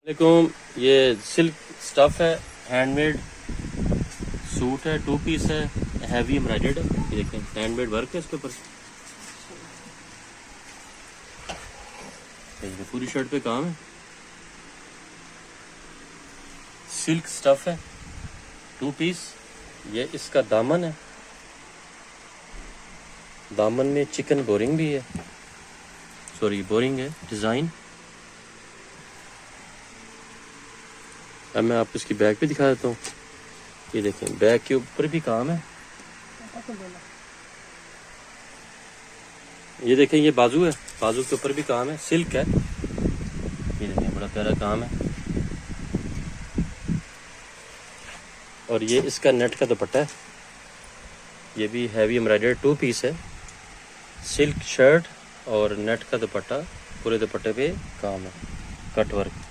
देखो ये silk stuff है, हैंडमेड सूट है, 2 पीस है, हैवी एम्ब्रॉयडर्ड है। ये देखें हैंडमेड वर्क है इसके ऊपर, पूरी शर्ट पे काम है। सिल्क स्टफ है, 2 पीस। ये इसका दामन है, दामन में चिकन बोरिंग भी है, सॉरी बोरिंग है डिजाइन। अब मैं आपको इसकी बैक पे दिखा देता हूँ। ये देखें बैक के ऊपर भी काम है। ये देखें ये बाजू है, बाजू के ऊपर भी काम है, सिल्क है। ये देखें बड़ा प्यारा काम है। और ये इसका नेट का दुपट्टा है, ये भी हैवी एम्ब्रॉयडर्ड 2 पीस है। सिल्क शर्ट और नेट का दुपट्टा, पूरे दुपट्टे पे काम है, कट वर्क।